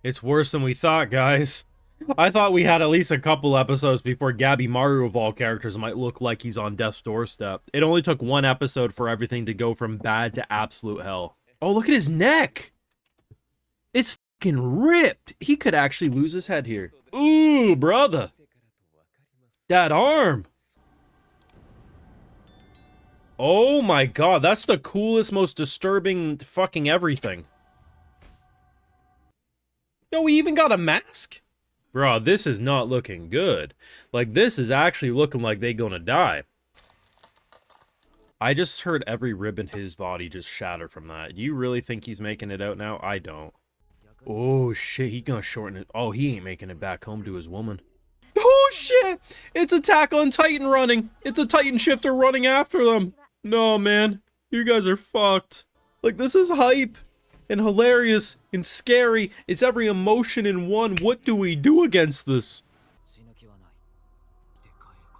It's worse than we thought, guys. I thought we had at least a couple episodes before Maru of all characters might look like he's on death's doorstep. It only took one episode for everything to go from bad to absolute hell. Oh, look at his neck! It's fucking ripped! He could actually lose his head here. Ooh, brother! That arm! Oh my god, that's the coolest, most disturbing fucking everything. Yo, we even got a mask? Bro, this is not looking good. Like, this is actually looking like they gonna die. I just heard every rib in his body just shatter from that. Do you really think he's making it out now? I don't. Oh, shit, he gonna shorten it. Oh, he ain't making it back home to his woman. Oh, shit! It's Attack on Titan running! It's a Titan shifter running after them! No, man. You guys are fucked. Like, this is hype. And hilarious and scary. It's every emotion in one. What do we do against this?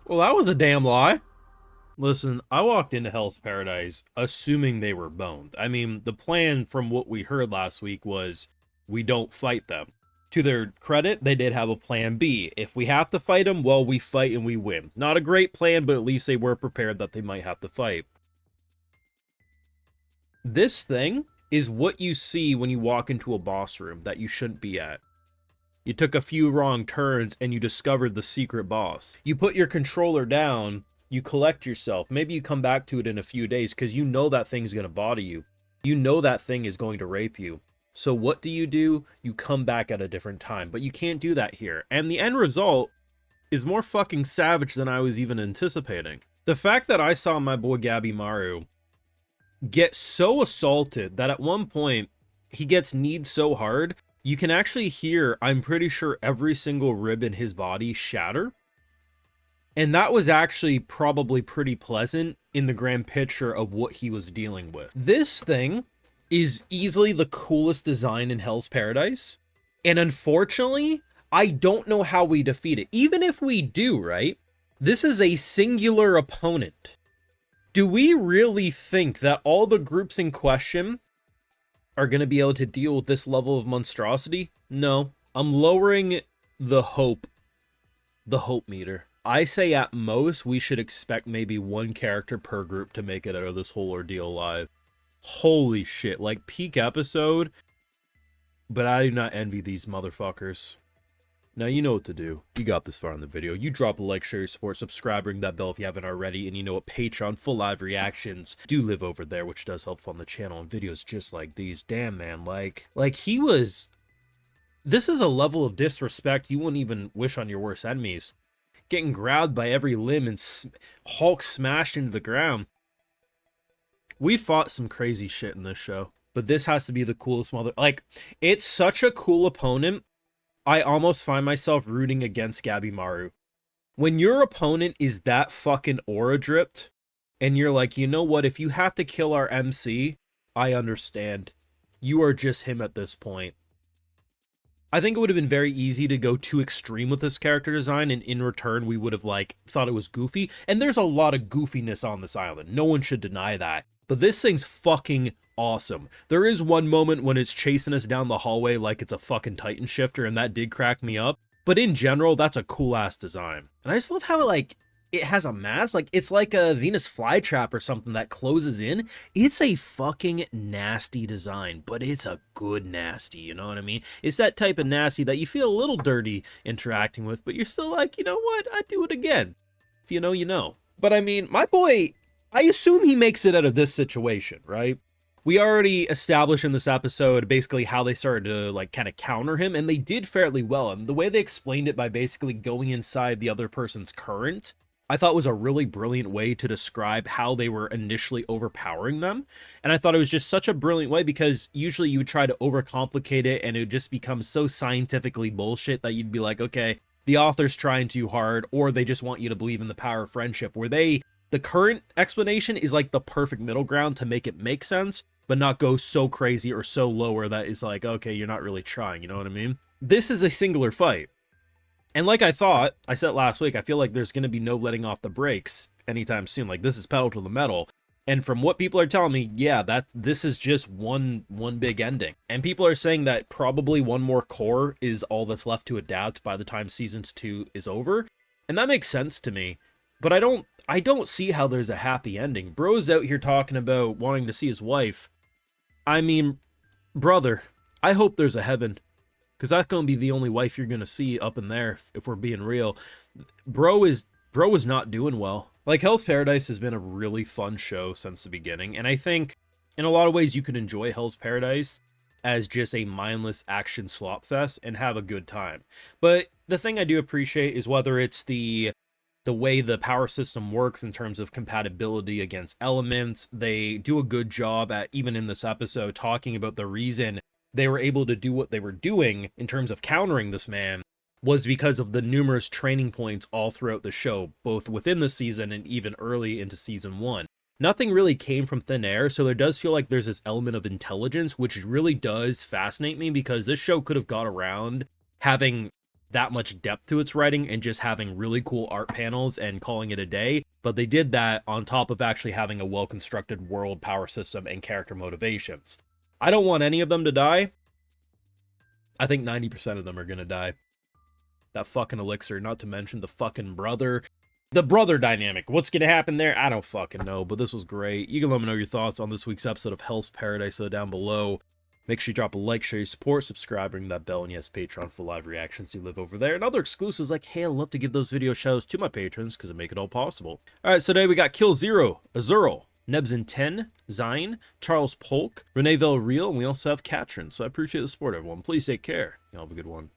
Well, that was a damn lie. Listen, I walked into Hell's Paradise assuming they were boned. I mean, the plan from what we heard last week was we don't fight them. To their credit, they did have a plan B. If we have to fight them, well, we fight and we win. Not a great plan, but at least they were prepared that they might have to fight. This thing is what you see when you walk into a boss room that you shouldn't be at. You took a few wrong turns and you discovered the secret boss. You put your controller down, you collect yourself. Maybe you come back to it in a few days because you know that thing's going to body you. You know that thing is going to rape you. So what do? You come back at a different time. But you can't do that here. And the end result is more fucking savage than I was even anticipating. The fact that I saw my boy Maru get so assaulted that at one point he gets kneed so hard you can actually hear, I'm pretty sure, every single rib in his body shatter. And that was actually probably pretty pleasant in the grand picture of what he was dealing with. This thing is easily the coolest design in Hell's Paradise, and unfortunately I don't know how we defeat it. Even if we do, right, this is a singular opponent. Do we really think that all the groups in question are going to be able to deal with this level of monstrosity? No. I'm lowering the hope meter. I say at most we should expect maybe one character per group to make it out of this whole ordeal alive. Holy shit, like peak episode, but I do not envy these motherfuckers. Now, you know what to do. You got this far in the video. You drop a like, share your support, subscribe, ring that bell if you haven't already, and you know what, Patreon, full live reactions do live over there, which does help fund the channel, and videos just like these. Damn, man, like he was... This is a level of disrespect you wouldn't even wish on your worst enemies. Getting grabbed by every limb and Hulk smashed into the ground. We fought some crazy shit in this show, but this has to be the coolest Like, it's such a cool opponent. I almost find myself rooting against Maru. When your opponent is that fucking aura dripped, and you're like, you know what, if you have to kill our MC, I understand. You are just him at this point. I think it would have been very easy to go too extreme with this character design, and in return, we would have, like, thought it was goofy. And there's a lot of goofiness on this island. No one should deny that. But this thing's fucking awesome. There is one moment when it's chasing us down the hallway like it's a fucking Titan shifter, and that did crack me up. But in general, that's a cool-ass design. And I just love how, like, it has a mask. Like, it's like a Venus flytrap or something that closes in. It's a fucking nasty design, but it's a good nasty, you know what I mean? It's that type of nasty that you feel a little dirty interacting with, but you're still like, you know what? I'd do it again. If you know, you know. But I mean, my boy, I assume he makes it out of this situation, right? We already established in this episode basically how they started to, like, kind of counter him, and they did fairly well. And the way they explained it by basically going inside the other person's current, I thought was a really brilliant way to describe how they were initially overpowering them. And I thought it was just such a brilliant way, because usually you would try to overcomplicate it and it would just become so scientifically bullshit that you'd be like, okay, the author's trying too hard, or they just want you to believe in the power of friendship, where the current explanation is like the perfect middle ground to make it make sense, but not go so crazy or so lower that is like, okay, you're not really trying, you know what I mean? This is a singular fight. And like I thought, I said last week, I feel like there's going to be no letting off the brakes anytime soon. Like, this is pedal to the metal. And from what people are telling me, yeah, this is just one big ending. And people are saying that probably one more core is all that's left to adapt by the time seasons 2 is over. And that makes sense to me. But I don't see how there's a happy ending. Bro's out here talking about wanting to see his wife. I mean, brother, I hope there's a heaven. Because that's going to be the only wife you're going to see up in there, if we're being real. Bro is not doing well. Like, Hell's Paradise has been a really fun show since the beginning, and I think in a lot of ways you can enjoy Hell's Paradise as just a mindless action slop fest and have a good time. But the thing I do appreciate is whether it's the way the power system works in terms of compatibility against elements. They do a good job at, even in this episode, talking about the reason they were able to do what they were doing in terms of countering this man was because of the numerous training points all throughout the show, both within the season and even early into season 1. Nothing really came from thin air, so there does feel like there's this element of intelligence, which really does fascinate me, because this show could have got around having that much depth to its writing and just having really cool art panels and calling it a day, but they did that on top of actually having a well-constructed world, power system, and character motivations. I don't want any of them to die. I think 90% of them are gonna die. That fucking elixir, not to mention the fucking brother. The brother dynamic. What's going to happen there? I don't fucking know, but this was great. You can let me know your thoughts on this week's episode of Hell's Paradise down below. Make sure you drop a like, share your support, subscribe, ring that bell, and yes, Patreon for live reactions you live over there. And other exclusives like, hey, I'd love to give those video shows to my patrons because it make it all possible. Alright, so today we got Kill Zero, Azurl, Nebzin 10, Zine, Charles Polk, Renee Villarreal, and we also have Katrin. So I appreciate the support, everyone. Please take care. Y'all have a good one.